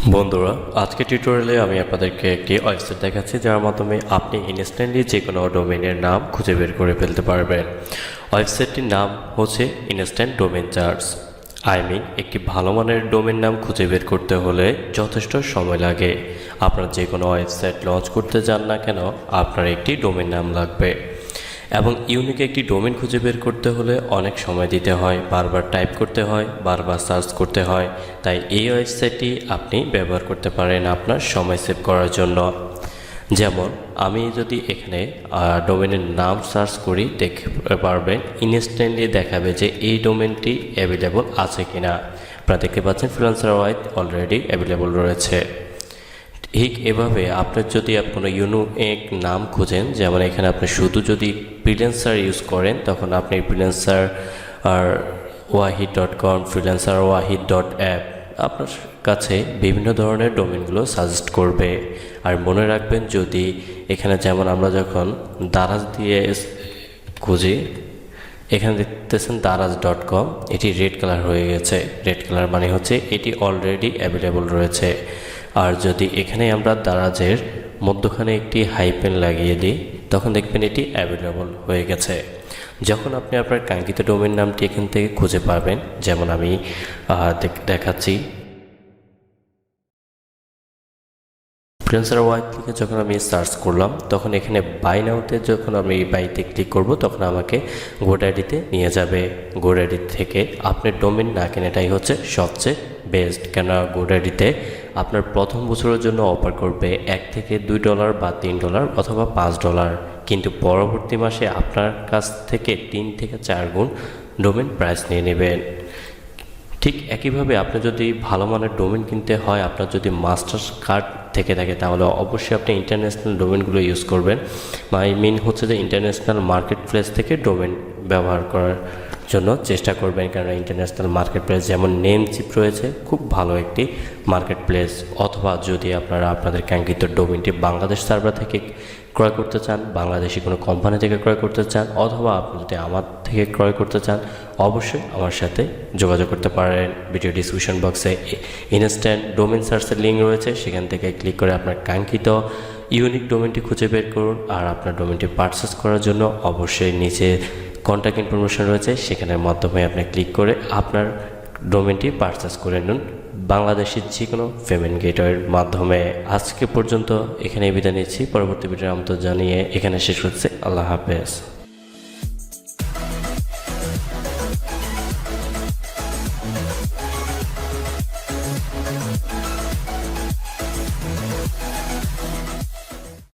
বন্ধুরা, আজকে টিউটোরিয়ালে আমি আপনাদেরকে একটি ওয়েবসাইট দেখাচ্ছি যার মাধ্যমে আপনি ইনস্ট্যান্টলি যে কোনো ডোমেইনের নাম খুঁজে বের করে ফেলতে পারবেন। ওয়েবসাইটটির নাম হচ্ছে ইনস্ট্যান্ট ডোমেইন চার্টস। একটি ভালো মানের ডোমেইন নাম খুঁজে বের করতে হলে যথেষ্ট সময় লাগে। আপনারা যে কোনো ওয়েবসাইট লঞ্চ করতে যান না কেন, আপনার একটি ডোমেইন নাম লাগবে এবং ইউনিক একটি ডোমেইন খুঁজে বের করতে হলে অনেক সময় দিতে হয়, বারবার টাইপ করতে হয়, বারবার সার্চ করতে হয়। তাই এই ওয়েবসাইটটি আপনি ব্যবহার করতে পারেন আপনার সময় সেভ করার জন্য। যেমন আমি যদি এখানে ডোমেইনের নাম সার্চ করি, দেখতে পারবেন ইনস্ট্যান্টলি দেখাবে যে এই ডোমেইনটি অ্যাভেলেবল আছে কিনা। আপনারা দেখতে পাচ্ছেন ফ্রিল্যান্সার ওয়াহিদ অলরেডি অ্যাভেলেবল রয়েছে। ঠিক এভাবে আপনি যদি কোনো ইউনিক নাম খুঁজেন, যেমন এখানে আপনি শুধু যদি ফ্রিল্যান্সার ইউজ করেন, তখন আপনি ফ্রিল্যান্সার আর wahid.com, ফ্রিল্যান্সার wahid.app আপনার কাছে বিভিন্ন ধরনের ডোমেইনগুলো সাজেস্ট করবে। আর মনে রাখবেন, যদি এখানে যেমন আমরা যখন দারাজ দিয়ে খুঁজি, এখানে দেখতেছেন দারাজ.com, এটি রেড কালার হয়ে গেছে। রেড কালার মানে হচ্ছে এটি অলরেডি অ্যাভেলেবল রয়েছে। আর যদি এখানে আমরা দারাজের মধ্যখানে একটি হাইপেন লাগিয়ে দিই, তখন দেখবেন এটি অ্যাভেলেবল হয়ে গেছে। যখন আপনি আপনার কাঙ্ক্ষিত ডোমেইন নামটি এখান থেকে খুঁজে পাবেন, যেমন আমি দেখাচ্ছি, ফ্রিল্যান্সার ওয়াহিদ লিখে যখন আমি সার্চ করলাম, তখন এখানে বাই নাওতে যখন আমি বাইতে ক্লিক করব, তখন আমাকে গোডাডিতে নিয়ে যাবে। গোডাডি থেকে আপনার ডোমেইন না কেনাটাই হচ্ছে সবচেয়ে বেস্ট, কেন গোডাডিতে আপনার প্রথম বছরের জন্য অফার করবে $1 থেকে $2 বা $3 অথবা $5, কিন্তু পরবর্তী মাসে আপনার কাছ থেকে 3 থেকে 4 গুণ ডোমেইন প্রাইস নিয়ে নেবেন। ঠিক একইভাবে আপনি যদি ভালো মানের ডোমেইন কিনতে হয়, আপনার যদি মাস্টার কার্ড থেকে থাকে, তাহলে অবশ্যই আপনি ইন্টারন্যাশনাল ডোমেইনগুলো ইউজ করবেন। হচ্ছে যে ইন্টারন্যাশনাল মার্কেট প্লেস থেকে ডোমেইন ব্যবহার করার জন্য চেষ্টা করবেন, কারণ ইন্টারন্যাশনাল মার্কেট প্লেস যেমন নেমচিপ রয়েছে, খুব ভালো একটি মার্কেট প্লেস। অথবা যদি আপনারা আপনাদের কাঙ্ক্ষিত ডোমেইনটি বাংলাদেশ সার্ভার থেকে ক্রয় করতে চান, বাংলাদেশি কোনো কোম্পানি থেকে ক্রয় করতে চান, অথবা আপনি যদি আমার থেকে ক্রয় করতে চান, অবশ্যই আমার সাথে যোগাযোগ করতে পারেন। ভিডিও ডিসক্রিপশন বক্সে ইনস্ট্যান্ট ডোমেইন সার্চের লিঙ্ক রয়েছে, সেখান থেকে ক্লিক করে আপনার কাঙ্ক্ষিত ইউনিক ডোমেইনটি খুঁজে বের করুন। আর আপনার ডোমেইনটি পারচেস করার জন্য অবশ্যই নিচে কন্ট্যাক্ট ইনফরমেশন রয়েছে, সেখানের মাধ্যমে আপনি ক্লিক করে আপনার ডোমেইনটি পারচেস করে নিন বাংলাদেশের যে কোনো পেমেন্ট গেটওয়ের মাধ্যমে। আজকে পর্যন্ত এখানে বিদায় নিচ্ছি। পরবর্তী ভিডিওর আমন্ত্রণ জানিয়ে এখানে শেষ হচ্ছে। আল্লাহ হাফেজ।